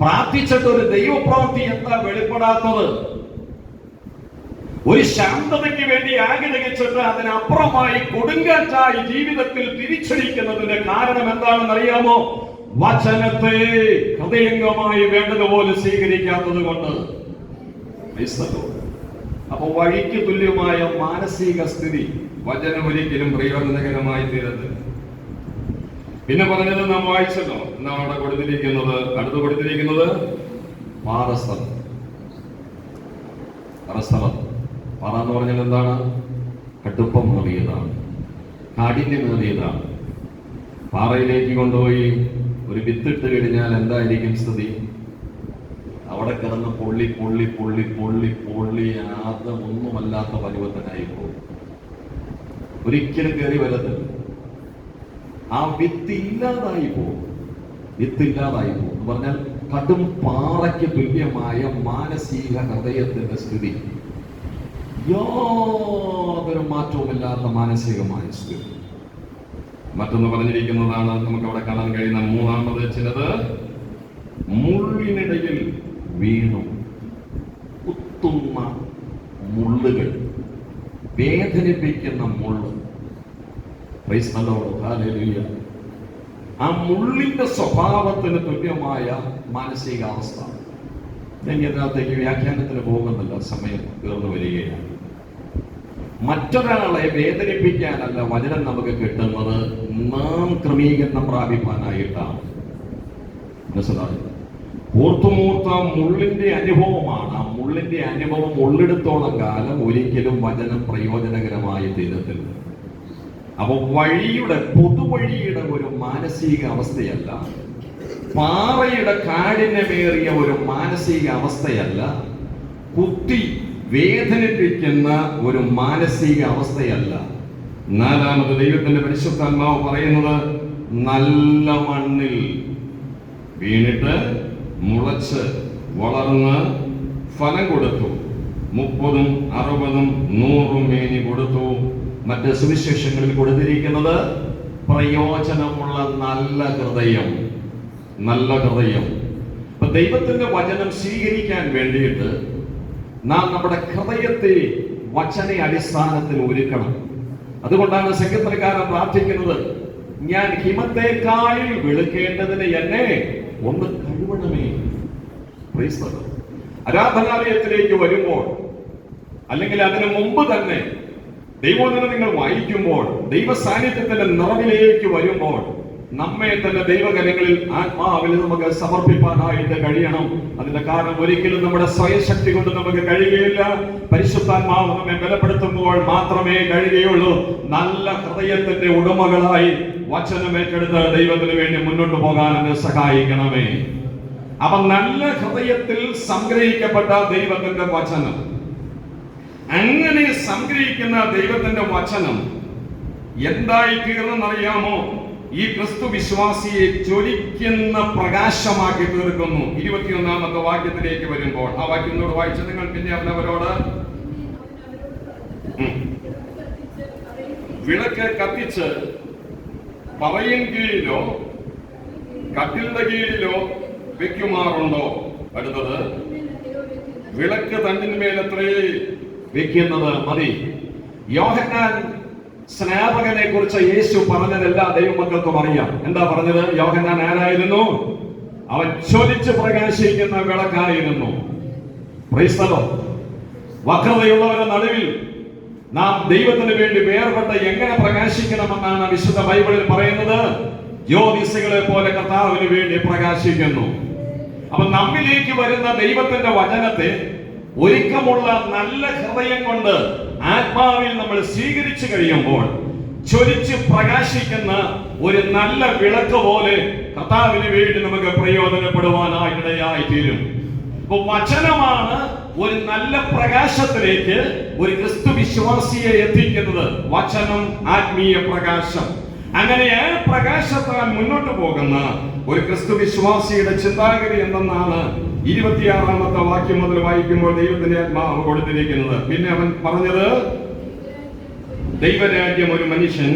S1: പ്രാർത്ഥിച്ചിട്ട് ഒരു ദൈവപ്രവൃത്തി എന്താ വെളിപ്പെടാത്തത്? ഒരു ശാന്തതയ്ക്ക് വേണ്ടി ആഗ്രഹിച്ചിട്ട് അതിനപ്പുറമായി കൊടുങ്കാറ്റായി ജീവിതത്തിൽ തിരിച്ചടിക്കുന്നതിന്റെ കാരണം എന്താണെന്ന് അറിയാമോ? വചനത്തെ ഹൃദയംഗമായി വേണ്ടതുപോലെ സ്വീകരിക്കാത്തത് കൊണ്ട്. അപ്പൊ വഴിക്ക് തുല്യമായ മാനസിക സ്ഥിതി വചനം ഒരിക്കലും പ്രയോജനകരമായി തീരത്തില്ല. പിന്നെ പറഞ്ഞത് നാം വായിച്ചല്ലോ, നാം അവിടെ അടുത്ത് കൊടുത്തിരിക്കുന്നത് പാറസ്ഥലം. പാറ എന്ന് പറഞ്ഞാൽ എന്താണ്? കടുപ്പമേറിയതാണ്, കാഠിന്യമേറിയതാണ്. പാറയിലേക്ക് കൊണ്ടുപോയി ഒരു വിത്തിട്ട് കഴിഞ്ഞാൽ എന്തായിരിക്കും സ്ഥിതി? അവിടെ കിടന്ന് പൊള്ളി ഒന്നുമല്ലാത്ത പരുവത്തിനായി പോകും. ഒരിക്കലും കയറി വരത്തില്ല. ആ വിത്തില്ലാതായി പോകും എന്ന് പറഞ്ഞാൽ കടും പാറയ്ക്ക് തുല്യമായ മാനസിക ഹൃദയത്തിന്റെ സ്ഥിതി. യാതൊരു മാറ്റവുമില്ലാത്ത മാനസികമായ സ്ഥിതി. മറ്റൊന്ന് പറഞ്ഞിരിക്കുന്നതാണ് നമുക്ക് അവിടെ കാണാൻ കഴിയുന്ന മൂന്നാമത്. ചിലത് മുള്ളിനിടയിൽ വീണു. കുത്തുന്ന മുള്ളുകൾ, വേദനിപ്പിക്കുന്ന മുള്ള്. ആ മുള്ളിന്റെ സ്വഭാവത്തിന് തുല്യമായ മാനസികാവസ്ഥ. ഞാൻ ഇതിനകത്തേക്ക് വ്യാഖ്യാനത്തിന് പോകുന്നില്ല, സമയം തീർന്നു വരികയാണ്.
S2: മറ്റൊരാളെ വേദനിപ്പിക്കാനല്ല വചനം നമുക്ക് കിട്ടുന്നത്, നാം ക്രമീകരണം പ്രാപിപ്പാനായിട്ടാണ്. മനസ്സിലായി? ഓർത്തുമൂർത്ത മുള്ളിന്റെ അനുഭവമാണ്. ആ മുള്ളിന്റെ അനുഭവം ഉള്ളിടത്തോളം കാലം ഒരിക്കലും വചനം പ്രയോജനകരമായി തീരത്തില്ല. അപ്പൊ പൊതുവഴിയുടെ ഒരു മാനസിക അവസ്ഥയല്ല, പാറയുടെ കാഠിന്യമേറിയ ഒരു മാനസിക അവസ്ഥയല്ല, കുത്തി വേദനിപ്പിക്കുന്ന ഒരു മാനസിക അവസ്ഥയല്ല. നാലാമത് ദൈവത്തിന്റെ പരിശുദ്ധാത്മാവ് പറയുന്നത്, നല്ല മണ്ണിൽ വീണിട്ട് മുളച്ച് വളർന്ന് ഫലം കൊടുത്തു, 30, 60, 100 മേനി കൊടുത്തു. മറ്റ് സുവിശേഷങ്ങളിൽ കൊടുത്തിരിക്കുന്നത് പ്രയോജനമുള്ള നല്ല ഹൃദയം. നല്ല ഹൃദയം. അപ്പൊ ദൈവത്തിന്റെ വചനം സ്വീകരിക്കാൻ വേണ്ടിയിട്ട് നാം നമ്മുടെ ഹൃദയത്തെ വചന അടിസ്ഥാനത്തിൽ ഒരുക്കണം. അതുകൊണ്ടാണ് സങ്കീർത്തനക്കാരൻ പ്രാർത്ഥിക്കുന്നത്, ഞാൻ ഹിമത്തേക്കാൾ വെളുക്കേണ്ടതിന് എന്നെ ഒന്ന് കഴുകണമേ. ആരാധനാലയത്തിലേക്ക് വരുമ്പോൾ അല്ലെങ്കിൽ അതിനു മുമ്പ് തന്നെ ദൈവവചനം നിങ്ങൾ വായിക്കുമ്പോൾ, ദൈവ സാന്നിധ്യത്തിന്റെ നിറവിലേക്ക് വരുമ്പോൾ നമ്മെ തന്നെ ദൈവകരങ്ങളിൽ ആത്മാവിൽ നമുക്ക് സമർപ്പിക്കാനായിട്ട് കഴിയണം. അതിന്റെ കാരണം ഒരിക്കലും നമ്മുടെ സ്വയശക്തി കൊണ്ട് നമുക്ക് കഴിയുകയില്ല. പരിശുദ്ധാത്മാവ് നമ്മെ ബലപ്പെടുത്തുമ്പോൾ മാത്രമേ കഴിയുകയുള്ളൂ. നല്ല ഹൃദയത്തിന്റെ ഉടമകളായി വചനം ഏറ്റെടുത്ത് ദൈവത്തിന് വേണ്ടി മുന്നോട്ട് പോകാൻ എന്നെ സഹായിക്കണമേ. അപ്പൊ നല്ല ഹൃദയത്തിൽ സംഗ്രഹിക്കപ്പെട്ട ദൈവത്തിന്റെ വചനം, അങ്ങനെ സംഗ്രഹിക്കുന്ന ദൈവത്തിന്റെ വചനം എന്തായി തീർന്നെന്നറിയാമോ? ഈ ക്രിസ്തു വിശ്വാസിയെ ജ്വലിക്കുന്ന പ്രകാശമാക്കി തീർക്കുന്നു. 21-ാമത്തെ വാക്യത്തിലേക്ക് വരുമ്പോൾ, ആ വാക്യത്തോട് വായിച്ച് നിങ്ങൾ പിന്നെ അവനവരോട്, വിളക്ക് കത്തിച്ച് പറയിൻ കീഴിലോ കട്ടിലിന്റെ കീഴിലോ വെക്കുമാറുണ്ടോ? അടുത്തത്, വിളക്ക് തണ്ടിന്മേലത്രേ വെക്കുന്നത് മതി. യോഹന്നാൻ സ്നാപകനെ കുറിച്ച് യേശു പറഞ്ഞതെല്ലാ ദൈവമക്കൾക്കും അറിയാം. എന്താ പറഞ്ഞത്? യോഹന്നാൻ ആരായിരുന്നു? അവൻ ജ്വലിച്ച് പ്രകാശിക്കുന്ന വിളക്കായിരുന്നു. Praise the lord. വക്രതയുള്ളവരുടെ നടുവിൽ നാം ദൈവത്തിന് വേണ്ടി വേർപെട്ട് എങ്ങനെ പ്രകാശിക്കണമെന്നാണ് വിശുദ്ധ ബൈബിളിൽ പറയുന്നത്. ജ്യോതിസുകളെ പോലെ കർത്താവിന് വേണ്ടി പ്രകാശിക്കുന്നു. അപ്പൊ നമ്മിലേക്ക് വരുന്ന ദൈവത്തിന്റെ വചനത്തെ ഒരുക്കമുള്ള നല്ല ഹൃദയം കൊണ്ട് ആത്മാവിൽ നമ്മൾ സ്വീകരിച്ചു കഴിയുമ്പോൾ ജ്വലിച്ച് പ്രകാശിക്കുന്ന ഒരു നല്ല വിളക്ക് പോലെ കർത്താവിന് വേണ്ടി നമുക്ക് പ്രയോജനപ്പെടുവാനായിടയായി തീരും. അപ്പൊ വചനമാണ് ഒരു നല്ല പ്രകാശത്തിലേക്ക് ഒരു ക്രിസ്തു വിശ്വാസിയെ എത്തിക്കുന്നത്. വചനം ആത്മീയ പ്രകാശം. അങ്ങനെ ആ പ്രകാശത്താൽ മുന്നോട്ട് പോകുന്ന ഒരു ക്രിസ്തു വിശ്വാസിയുടെ ചിന്താഗതി എന്തെന്നാണ് 26-ാമത്തെ വാക്യം മുതൽ വായിക്കുമ്പോൾ ദൈവത്തിന്റെ ആത്മാവ് കൊടുത്തിരിക്കുന്നത്. പിന്നെ അവൻ പറഞ്ഞത്, ദൈവരാജ്യം ഒരു മനുഷ്യൻ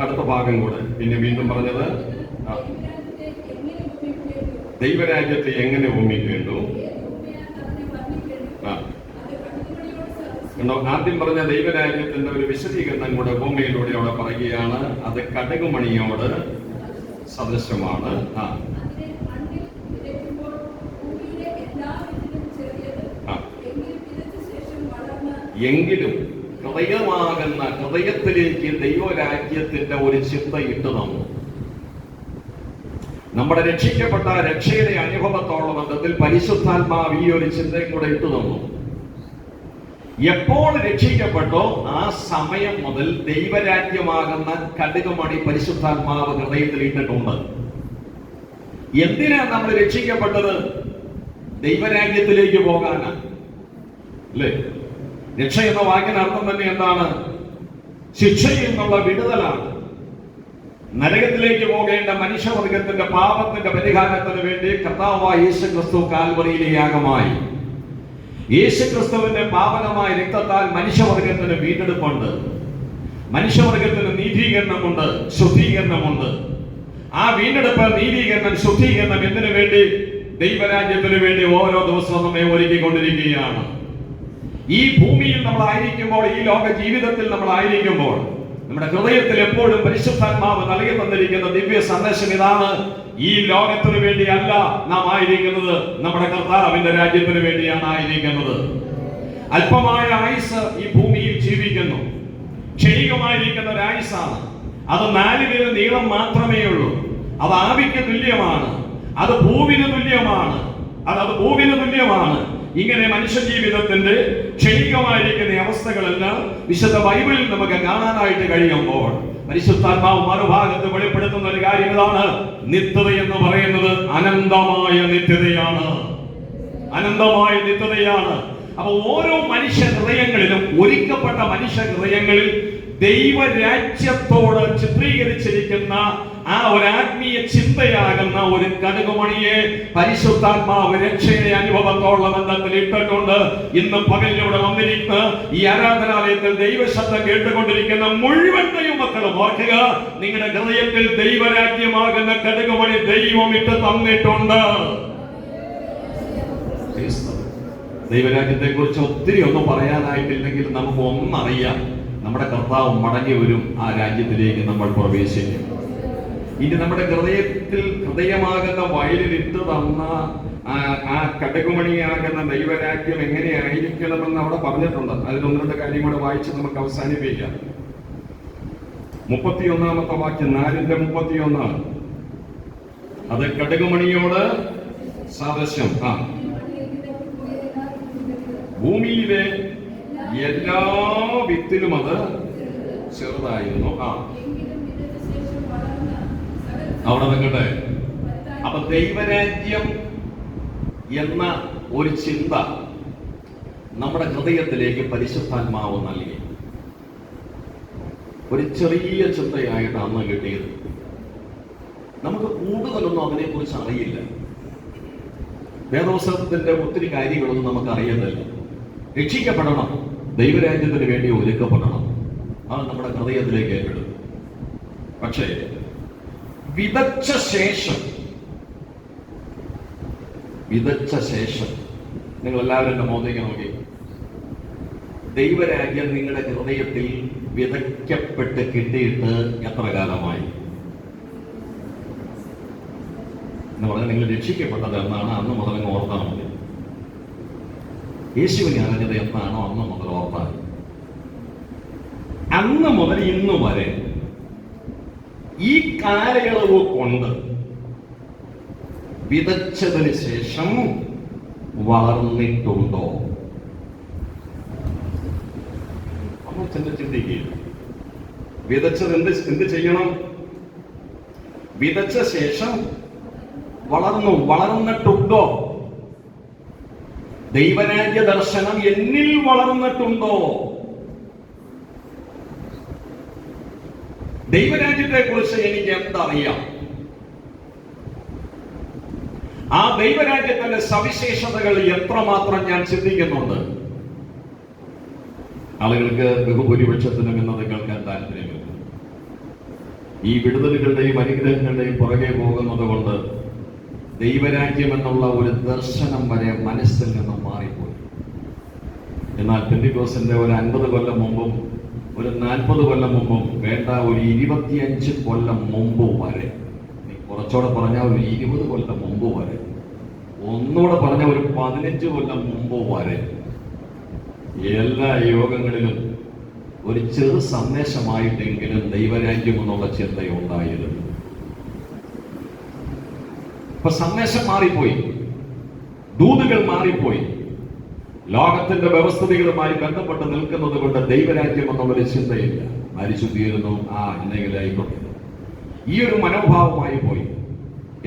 S2: അടുത്ത ഭാഗം കൂടെ പിന്നെ വീണ്ടും പറഞ്ഞത്, ദൈവരാജ്യത്തെ എങ്ങനെ ഉപമിക്കേണ്ടു. ആദ്യം പറഞ്ഞ ദൈവരാജ്യത്തിന്റെ ഒരു വിശദീകരണം കൂടെ ഉപമയിലൂടെ അവിടെ പറയുകയാണ്. അത് കടുകുമണിയോട് സദൃശമാണ്. എങ്കിലും ഹൃദയമാകുന്ന ഹൃദയത്തിലേക്ക് ദൈവരാജ്യത്തിന്റെ ഒരു ചിന്ത ഇട്ടു തന്നു. നമ്മുടെ രക്ഷിക്കപ്പെട്ട രക്ഷയുടെ അനുഭവത്തോളം ബന്ധത്തിൽ പരിശുദ്ധാത്മാവ് ഈ ഒരു ചിന്തയും കൂടെ ഇട്ടു തന്നു. എപ്പോൾ രക്ഷിക്കപ്പെട്ടോ ആ സമയം മുതൽ ദൈവരാജ്യമാകുന്ന കടുകുമണി പരിശുദ്ധാത്മാവ് ഹൃദയത്തിൽ ഇട്ടിട്ടുണ്ട്. എന്തിനാ നമ്മൾ രക്ഷിക്കപ്പെട്ടത്? ദൈവരാജ്യത്തിലേക്ക് പോകാനാണ്, അല്ലേ? രക്ഷ എന്ന വാക്കിന് അർത്ഥം തന്നെ എന്താണ്? ശിക്ഷയിൽ നിന്നുള്ള വിടുതലാണ്. നരകത്തിലേക്ക് പോകേണ്ട മനുഷ്യവർഗത്തിന്റെ പാപത്തിന്റെ പരിഹാരത്തിന് വേണ്ടി കർത്താവായ യേശുക്രിസ്തു കാൽവറിയിലെ യാഗമായി. യേശുക്രിസ്തുവിന്റെ പാവനമായ രക്തത്താൽ മനുഷ്യവർഗത്തിന് വീണ്ടെടുപ്പുണ്ട്, മനുഷ്യവർഗത്തിന് നീതീകരണമുണ്ട്, ശുദ്ധീകരണമുണ്ട്. ആ വീണ്ടെടുപ്പ്, നീതീകരണം, ശുദ്ധീകരണം എന്തിനു വേണ്ടി? ദൈവരാജ്യത്തിന് വേണ്ടി ഓരോ ദിവസവും നമ്മെ ഒരുക്കിക്കൊണ്ടിരിക്കുകയാണ്. ഈ ഭൂമിയിൽ നമ്മളായിരിക്കുമ്പോൾ, ഈ ലോക ജീവിതത്തിൽ നമ്മളായിരിക്കുമ്പോൾ, നമ്മുടെ ഹൃദയത്തിൽ എപ്പോഴും പരിശുദ്ധാത്മാവ് നൽകി തന്നിരിക്കുന്ന ദിവ്യ സന്ദേശം ഇതാണ്: ഈ ലോകത്തിന് വേണ്ടിയല്ല നാം ആയിരിക്കുന്നത്, നമ്മുടെ കർത്താവിന്റെ രാജ്യത്തിന് വേണ്ടിയാണ് ആയിരിക്കുന്നത്. അല്പമായ ആയുസ് ഈ ഭൂമിയിൽ ജീവിക്കുന്നു. ക്ഷണികമായിരിക്കുന്ന ഒരു ആയുസാണ്. അത് 4 വിരൽ നീളം മാത്രമേ ഉള്ളൂ. അത് ആവിക്ക് തുല്യമാണ്. അത് ഭൂവിന് തുല്യമാണ്. അത് ഭൂവിന് തുല്യമാണ്. ഇങ്ങനെ മനുഷ്യ ജീവിതത്തിന്റെ ക്ഷണികമായിരിക്കുന്ന അവസ്ഥകളെല്ലാം വിശുദ്ധ ബൈബിളിൽ നമുക്ക് കാണാനായിട്ട് കഴിയുമ്പോൾ, പരിശുദ്ധാത്മാവ് മറുഭാഗത്ത് വെളിപ്പെടുത്തുന്ന ഒരു കാര്യം ഇതാണ്: നിത്യത എന്ന് പറയുന്നത് അനന്തമായ നിത്യതയാണ്. അനന്തമായ നിത്യതയാണ്. അപ്പൊ ഓരോ മനുഷ്യ ഹൃദയങ്ങളിലും, ഒരുക്കപ്പെട്ട മനുഷ്യ ഹൃദയങ്ങളിൽ ദൈവരാജ്യത്തോട് ചിത്രീകരിച്ചിരിക്കുന്ന ആ ഒരു ആത്മീയ ചിന്തയാകുന്ന ഒരു കടുകുമണിയെ പരിശുദ്ധാത്മാവ് രക്ഷയുടെ അനുഭവത്തോടുള്ള ബന്ധത്തിൽ ഇട്ടിട്ടുണ്ട്. ഇന്ന് പകലിലൂടെ വന്നിരിക്കുന്ന ഈ ആരാധനാലയത്തിൽ ദൈവശബ്ദം കേട്ടുകൊണ്ടിരിക്കുന്ന മുഴുവൻ ദൈവമക്കളും ഓർക്കുക, നിങ്ങളുടെ ഹൃദയത്തിൽ ദൈവരാജ്യമാകുന്ന കടുകുമണി ദൈവം ഇട്ട് തന്നിട്ടുണ്ട്. ദൈവരാജ്യത്തെ കുറിച്ച് ഒത്തിരി ഒന്നും പറയാനായിട്ടില്ലെങ്കിൽ നമുക്ക് ഒന്നറിയാം: നമ്മുടെ കർത്താവ് മടങ്ങി വരും. ആ രാജ്യത്തിലേക്ക് നമ്മൾ പ്രവേശിക്കും. ഇനി നമ്മുടെ ഹൃദയമാകുന്ന വയലിൽ ഇട്ട് തന്ന ആ കടുകുമണിയാകുന്ന ദൈവരാജ്യം എങ്ങനെയായിരിക്കണമെന്ന് അവിടെ പറഞ്ഞിട്ടുണ്ട്. അതിലൊന്ന് രണ്ട് കാര്യം കൂടെ വായിച്ച് നമുക്ക് അവസാനിപ്പിക്കാം. 31-ാമത്തെ വാക്യം, 4:31. അത് കടുകുമണിയോട് സാദൃശ്യം. ഭൂമിയിലെ എല്ലാ വിത്തിലും അത് ചെറുതായിരുന്നു. അവിടെ നിൽക്കട്ടെ. അപ്പൊ ദൈവരാജ്യം എന്ന ഒരു ചിന്ത നമ്മുടെ ഹൃദയത്തിലേക്ക് പരിശുദ്ധാത്മാവ് നൽകി. ഒരു ചെറിയ ചിന്തയായിട്ട് അന്ന് കിട്ടിയത്. നമുക്ക് കൂടുതലൊന്നും അതിനെക്കുറിച്ച് അറിയില്ല. വേദോത്സവത്തിന്റെ ഒത്തിരി കാര്യങ്ങളൊന്നും നമുക്ക് അറിയുന്നില്ല. രക്ഷിക്കപ്പെടണം, ദൈവരാജ്യത്തിന് വേണ്ടി ഒരുക്കപ്പെടണം, അത് നമ്മുടെ ഹൃദയത്തിലേക്ക് ഏറ്റെടുക്കും. പക്ഷേ വിതച്ച ശേഷം നിങ്ങൾ എല്ലാവരും എന്റെ മോദേക്ക് നോക്കി. ദൈവരാജ്യം നിങ്ങളുടെ ഹൃദയത്തിൽ വിതയ്ക്കപ്പെട്ട് കിട്ടിയിട്ട് എത്ര കാലമായി എന്ന് പറഞ്ഞാൽ നിങ്ങൾ രക്ഷിക്കപ്പെട്ടത് എന്നാണ് അന്ന് മുതൽ ഓർത്താൽ മതി. യേശുവിനെ അറിഞ്ഞത് എന്നാണോ അന്ന് മുതൽ ഓർത്താൽ. അന്ന് മുതൽ ഇന്ന് വരെ ഈ കാലയളവ് കൊണ്ട് വിതച്ചതിന് ശേഷം വളർന്നിട്ടുണ്ടോ? നമ്മൾ ചിന്തിക്കുക. വിതച്ചത് എന്ത് ചെയ്യണം? വിതച്ച ശേഷം വളർന്നിട്ടുണ്ടോ? ദൈവരാജ്യ ദർശനം എന്നിൽ വളർന്നിട്ടുണ്ടോ? ദൈവരാജ്യത്തെ കുറിച്ച് എനിക്ക് എന്തറിയാം? ആ ദൈവരാജ്യത്തിന്റെ സവിശേഷതകൾ എത്രമാത്രം ഞാൻ ചിന്തിക്കുന്നുണ്ട്? ആളുകൾക്ക് ബഹുഭൂരിപക്ഷത്തിനും എന്നത് കേൾക്കാൻ താല്പര്യമില്ല. ഈ വിടുതലുകളുടെയും അനുഗ്രഹങ്ങളുടെയും പുറകെ പോകുന്നത് കൊണ്ട് ദൈവരാജ്യം എന്നുള്ള ഒരു ദർശനം വരെ മനസ്സിൽ നിന്നും മാറിപ്പോയി. എന്നാൽ പെന്തിക്കോസിന്റെ ഒരു 50 കൊല്ലം മുമ്പും ഒരു 40 കൊല്ലം മുമ്പും വേണ്ട, ഒരു 25 കൊല്ലം മുമ്പ് വരെ, കുറച്ചുകൂടെ പറഞ്ഞാൽ ഒരു 20 കൊല്ലം മുമ്പ് വരെ, ഒന്നുകൂടെ പറഞ്ഞാൽ ഒരു 15 കൊല്ലം മുമ്പ് വരെ എല്ലാ യോഗങ്ങളിലും ഒരു ചെറു സന്ദേശമായിട്ടെങ്കിലും ദൈവരാജ്യം എന്നുള്ള ചിന്തയുണ്ടായിരുന്നു. ഇപ്പൊ സന്ദേശം മാറിപ്പോയി, ദൂതുകൾ മാറിപ്പോയി. ലോകത്തിന്റെ വ്യവസ്ഥിതികളുമായി ബന്ധപ്പെട്ട് നിൽക്കുന്നത് കൊണ്ട് ദൈവരാജ്യം എന്നുള്ളൊരു ചിന്തയില്ല. മരിച്ചു തീരുന്നു, എന്തെങ്കിലും ആയിക്കോട്ടെ, ഈ ഒരു മനോഭാവമായി പോയി.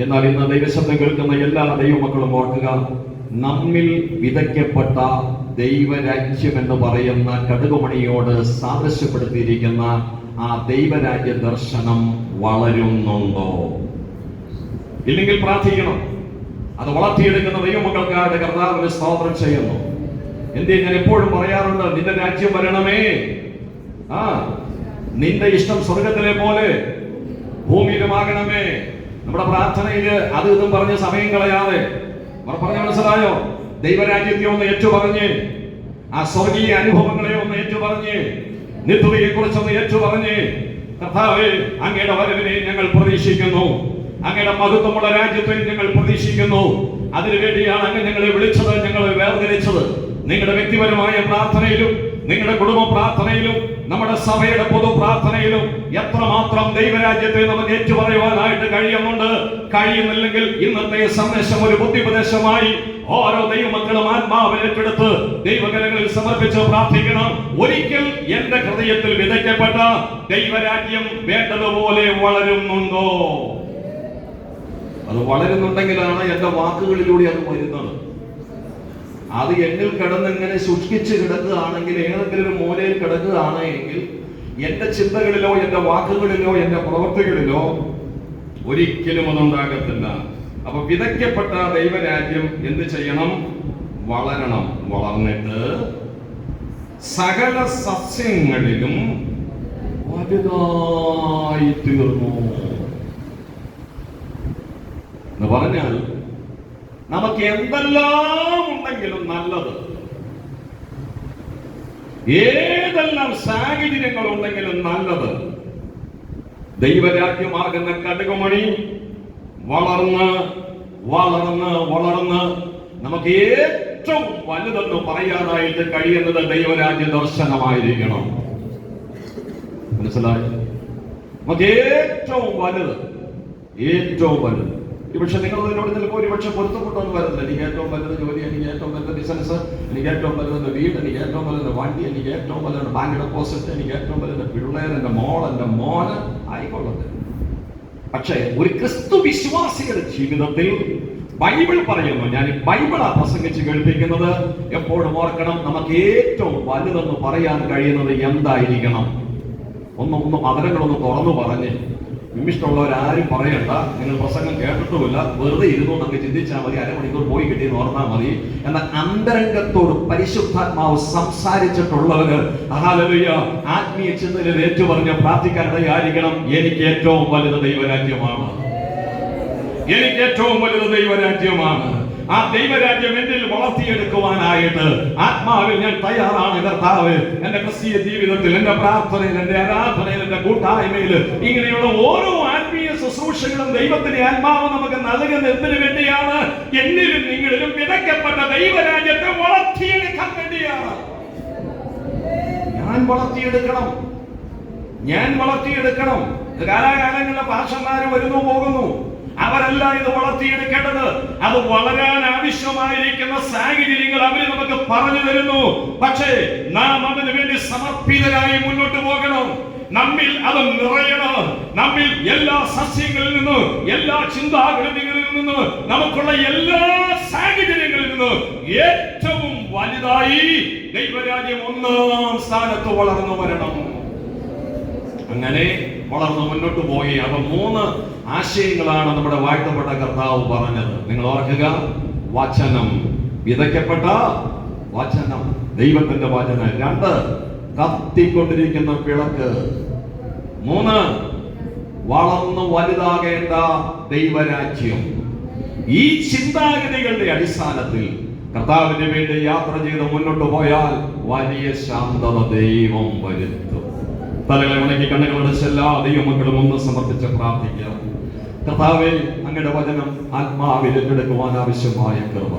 S2: എന്നാൽ ഇന്ന് ദൈവശബ്ദം കേൾക്കുന്ന എല്ലാ ദൈവമക്കളും ഓർക്കുക, നമ്മിൽ വിതയ്ക്കപ്പെട്ട ദൈവരാജ്യം എന്ന് പറയുന്ന കടുകുമണിയോട് സാദൃശ്യപ്പെടുത്തിയിരിക്കുന്ന ആ ദൈവരാജ്യ ദർശനം വളരുന്നുണ്ടോ? ഇല്ലെങ്കിൽ പ്രാർത്ഥിക്കണം. അത് വളർത്തിയെടുക്കുന്ന ദൈവമക്കൾക്കാരുടെ കർത്താവിന് സ്തോത്രം ചെയ്യുന്നു. എന്തേ ഞാൻ എപ്പോഴും പറയാറുണ്ട്, നിന്റെ രാജ്യം വരണമേ, നിന്റെ ഇഷ്ടം സ്വർഗത്തിലെ പോലെ ഭൂമിയിലുമാകണമേ. നമ്മുടെ പ്രാർത്ഥനയില് അത് ഇതും പറഞ്ഞ് സമയം കളയാതെ പറഞ്ഞ മനസ്സിലായോ? ദൈവരാജ്യത്തെ ഒന്ന് ഏറ്റുപറഞ്ഞ്, ആ സ്വർഗീയ അനുഭവങ്ങളെ ഒന്ന് ഏറ്റുപറഞ്ഞ്, നിത്യതയെ കുറിച്ചൊന്ന് ഏറ്റുപറഞ്ഞ്, കർത്താവേ അങ്ങയുടെ വരവിനെ ഞങ്ങൾ പ്രതീക്ഷിക്കുന്നു, അങ്ങയുടെ മഹത്വമുള്ള രാജ്യത്തെ ഞങ്ങൾ പ്രതീക്ഷിക്കുന്നു. അതിനുവേണ്ടിയാണ് അങ്ങ് ഞങ്ങളെ വിളിച്ചത്, ഞങ്ങളെ വേർതിരിച്ചത്. നിങ്ങളുടെ വ്യക്തിപരമായ പ്രാർത്ഥനയിലും നിങ്ങളുടെ കുടുംബ പ്രാർത്ഥനയിലും നമ്മുടെ സഭയുടെ പൊതു പ്രാർത്ഥനയിലും എത്രമാത്രം ദൈവരാജ്യത്തെ നമുക്ക് ഏറ്റുപറയുവാനായിട്ട് കഴിയുന്നില്ലെങ്കിൽ ഇന്നത്തെ സന്ദേശം ഒരു ബുദ്ധിപദേശമായി ഓരോ ദൈവമക്കളും ആത്മാവിൽ ഏറ്റെടുത്ത് ദൈവകരങ്ങളിൽ സമർപ്പിച്ച് പ്രാർത്ഥിക്കണം. ഒരിക്കൽ എന്റെ ഹൃദയത്തിൽ വിതയ്ക്കപ്പെട്ട ദൈവരാജ്യം വേണ്ടതുപോലെ വളരുന്നുണ്ടോ? അത് വളരുന്നുണ്ടെങ്കിലാണ് എന്റെ വാക്കുകളിലൂടെ അത് വരുന്നത്. അത് എന്നിൽ കിടന്നിങ്ങനെ ശുഷ്കിച്ച് കിടക്കുകയാണെങ്കിൽ, ഏതെങ്കിലും ഒരു മൂലയിൽ കിടക്കുകയാണെങ്കിൽ, എന്റെ ചിന്തകളിലോ എന്റെ വാക്കുകളിലോ എന്റെ പ്രവൃത്തികളിലോ ഒരിക്കലും അതുണ്ടാകത്തില്ല. അപ്പൊ വിതയ്ക്കപ്പെട്ട ദൈവരാജ്യം എന്ത് ചെയ്യണം? വളരണം. വളർന്നിട്ട് സകല സസ്യങ്ങളിലും വലുതായി തീർന്നു എന്ന് പറഞ്ഞാൽ, നമുക്ക് എന്തെല്ലാം ഉണ്ടെങ്കിലും നല്ലത്, ഏതെല്ലാം സാഹചര്യങ്ങൾ ഉണ്ടെങ്കിലും നല്ലത്, ദൈവരാജ്യമാകുന്ന കടുകുമണി വളർന്ന് വളർന്ന് വളർന്ന് നമുക്ക് ഏറ്റവും വലുതെന്ന് പറയാനായിട്ട് കഴിയുന്നത് ദൈവരാജ്യ ദർശനമായിരിക്കണം. മനസ്സിലായി? നമുക്ക് ഏറ്റവും വലുത്, ഏറ്റവും വലുത്. പക്ഷെ നിങ്ങൾ ഇതിനോട് ചിലപ്പോൾ ഒരുപക്ഷെ പൊരുത്തപ്പെട്ടൊന്നും വരുന്നില്ല. എനിക്ക് ഏറ്റവും വലുത് ജോലി, എനിക്ക് ഏറ്റവും വലുത് ബിസിനസ്, എനിക്ക് ഏറ്റവും വലുത് വീട്, എനിക്ക് ഏറ്റവും വലുത് വണ്ടി, എനിക്ക് ഏറ്റവും വലുത് ബാങ്ക് ഡെപ്പോസിറ്റ്, എനിക്ക് ഏറ്റവും വലുത് പിള്ളേർ, എന്റെ മോൾ, എന്റെ മോന് ആയിക്കൊള്ളത്. പക്ഷേ ഒരു ക്രിസ്തു വിശ്വാസിയുടെ ജീവിതത്തിൽ ബൈബിൾ പറയുന്നു, ഞാൻ ഈ ബൈബിളാ പ്രസംഗിച്ച് കേൾപ്പിക്കുന്നത്, എപ്പോഴും ഓർക്കണം, നമുക്ക് ഏറ്റവും വലുതെന്ന് പറയാൻ കഴിയുന്നത് എന്തായിരിക്കണം? ഒന്ന് മധുരങ്ങളൊന്ന് തുറന്നു പറഞ്ഞ്, നിമിഷ്ടമുള്ളവരാരും പറയണ്ട, നിങ്ങൾ പ്രസംഗം കേട്ടിട്ടുമില്ല, വെറുതെ ഇരുന്നു നമുക്ക് ചിന്തിച്ചാൽ മതി, അരമണിക്കൂർ പോയി കിട്ടിയെന്ന് ഓർത്താൽ മതി. എന്നാൽ അന്തരംഗത്തോട് പരിശുദ്ധാത്മാവ് സംസാരിച്ചിട്ടുള്ളവര് ഹല്ലേലൂയ ആത്മീയ ചിന്തയിൽ ഏറ്റുപറഞ്ഞ് പ്രാർത്ഥിക്കാനിടയായിരിക്കണം. എനിക്ക് ഏറ്റവും വലുത് ദൈവരാജ്യമാണ്, എനിക്ക് ഏറ്റവും വലുത് ദൈവരാജ്യമാണ്. ആ ദൈവരാജ്യം എന്നിൽ വളർത്തിയെടുക്കുവാനായിട്ട് ആത്മാവിൽ ഞാൻ തയ്യാറാണ് കർത്താവ്. എന്റെ ക്രിസ്തീയ ജീവിതത്തിൽ, എന്റെ പ്രാർത്ഥനയിൽ, എന്റെ ആരാധനയിൽ, എന്റെ കൂട്ടായ്മയിൽ, ഇങ്ങനെയുള്ള ഓരോ ആത്മീയ ശുശ്രൂഷകളും ദൈവത്തിന്റെ ആത്മാവ് നമുക്ക് നൽകുന്നതിന് വേണ്ടിയാണ്. എന്നിലും നിങ്ങളിലും വിതയ്ക്കപ്പെട്ട ദൈവരാജ്യത്തെ വളർത്തിയെടുക്കാൻ വേണ്ടിയാണ്. ഞാൻ വളർത്തിയെടുക്കണം. കാലാകാലങ്ങളിലെ ഭാഷമാര് വരുന്നു പോകുന്നു, അവരല്ല ഇത് വളർത്തിയെടുക്കേണ്ടത്. അത് വളരാൻ ആവശ്യമായിരിക്കുന്ന സാഹചര്യങ്ങൾ അവര് നമുക്ക് പറഞ്ഞു തരുന്നു. പക്ഷേ നാം അതിനു വേണ്ടി സമർപ്പിതരായി മുന്നോട്ട് പോകണം. നമ്മിൽ അത് നിറയണം. നമ്മിൽ എല്ലാ സസ്യങ്ങളിൽ നിന്ന്, എല്ലാ ചിന്താഗതികളിൽ നിന്ന്, നമുക്കുള്ള എല്ലാ സാഹചര്യങ്ങളിൽ നിന്ന് ഏറ്റവും വലുതായി ദൈവരാജ്യം ഒന്നാം സ്ഥാനത്ത് വളർന്നു വരണം. അങ്ങനെ വളർന്ന് മുന്നോട്ട് പോയി. അപ്പൊ 3 ആശയങ്ങളാണ് നമ്മുടെ വാഴ്ത്തപ്പെട്ട കർത്താവ് പറഞ്ഞത്. നിങ്ങൾ ഓർക്കുക, വചനം, വിതയ്ക്കപ്പെട്ട വചനം, ദൈവത്തിന്റെ വചനം. 2, കത്തിക്കൊണ്ടിരിക്കുന്ന വിളക്ക്. 3, വളർന്നു വലുതാകേണ്ട ദൈവരാജ്യം. ഈ ചിന്താഗതികളുടെ അടിസ്ഥാനത്തിൽ കർത്താവിന് വേണ്ടി യാത്ര ചെയ്ത് മുന്നോട്ട് പോയാൽ വലിയ ശാന്തത ദൈവം വരുത്തും. തലകളെ ഉണക്കി കണ്ണുകളുടെ എല്ലാ ദൈവമക്കളും ഒന്ന് സമർപ്പിച്ച് പ്രാർത്ഥിക്കാം. കർത്താവേ, അങ്ങയുടെ വചനം ആത്മാവിൽ ഏറ്റെടുക്കുവാൻ ആവശ്യമായ കൃപ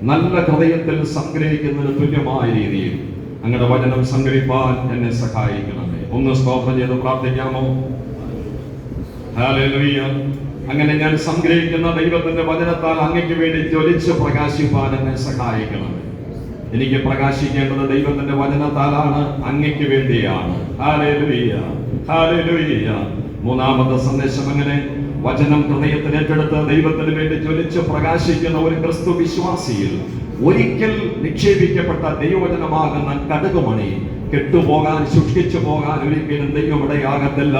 S2: നല്ല ഹൃദയത്തിൽ സംഗ്രഹിക്കുന്നതിന് തുല്യമായ രീതിയിൽ അങ്ങയുടെ വചനം സംഗ്രഹിപ്പാൻ എന്നെ സഹായിക്കണമേ. ഒന്ന് സ്തോത്രം ചെയ്ത് പ്രാർത്ഥിക്കാമോ? ഹല്ലേലൂയ. അങ്ങനെ ഞാൻ സംഗ്രഹിക്കുന്ന ദൈവത്തിന്റെ വചനത്താൽ അങ്ങയ്ക്ക് വേണ്ടി ജ്വലിച്ച് പ്രകാശിപ്പാൻ എന്നെ സഹായിക്കണമേ. എനിക്ക് പ്രകാശിക്കേണ്ടത് ദൈവത്തിന്റെ വചനത്താലാണ്, അങ്ങയ്ക്ക് വേണ്ടിയാണ്. Hallelujah, hallelujah. 3ാമത്തെ സന്ദേശം, അങ്ങനെ വചനം ഹൃദയത്തിൽ ഏറ്റെടുത്ത് ദൈവത്തിന് വേണ്ടി ജ്വലിച്ച് പ്രകാശിക്കുന്ന ഒരു ക്രിസ്തു വിശ്വാസിയിൽ ഒരിക്കൽ നിക്ഷേപിക്കപ്പെട്ട ദൈവവചനമാകുന്ന കടുകുമണി കെട്ടുപോകാൻ സൂക്ഷിച്ചു പോകാൻ ഒരിക്കലും ദൈവം ഇടയാകത്തില്ല.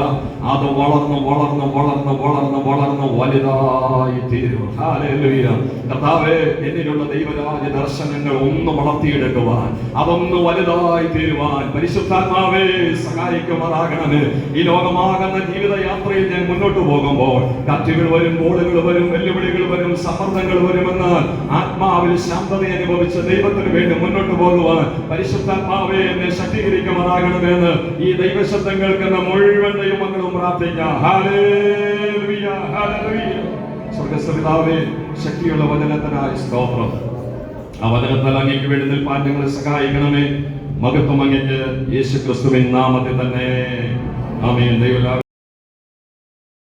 S2: അത് വളർന്ന് വളർന്ന് വളർന്ന് വളർന്ന് വളർന്ന് വലുതായി തീരും. ഹല്ലേലൂയ. കർത്താവേ, എന്നിലുള്ള ദൈവരാജ്യ ദർശനങ്ങൾ ഒന്ന് വളർത്തിയെടുക്കുവാൻ, അതൊന്ന് വലുതായി തീരുവാൻ പരിശുദ്ധാത്മാവേ സഹായിക്കുമാറാകണമേ. ഈ ലോകമാകുന്ന ജീവിതയാത്രയിൽ ഞാൻ മുന്നോട്ട് പോകുമ്പോൾ കാറ്റുകൾ വരും, കോളുകൾ വരും, വെല്ലുവിളികൾ വരും, സമ്മർദ്ദങ്ങൾ വരുമെന്ന് ആത്മാവിൽ ശാന്തത അനുഭവിച്ച ദൈവത്തിന് വേണ്ടി മുന്നോട്ട് പോകുവാൻ പരിശുദ്ധാത്മാവേ എന്നെ ശക്തീകരിക്കുമാറാകണമെന്ന് ഈ ദൈവശബ്ദം കേൾക്കുന്ന മുഴുവൻ ദൈവമക്കളും പ്രാർത്ഥിക്കാം. Hallelujah, hallelujah. സ്വർഗ്ഗസ്ഥപിതാവേ, ശക്തിയുള്ള വചനത്തിനായി സ്തോത്രം. ആ വചനത്താൽ അങ്ങേക്ക് വേണ്ടി നിൽപ്പാൻ ഞങ്ങളെ സഹായിക്കണമേ. മഹത്വം അങ്ങേക്ക് യേശുക്രിസ്തുവിൻ നാമത്തിൽ തന്നെ. ആമേൻ. ദൈവം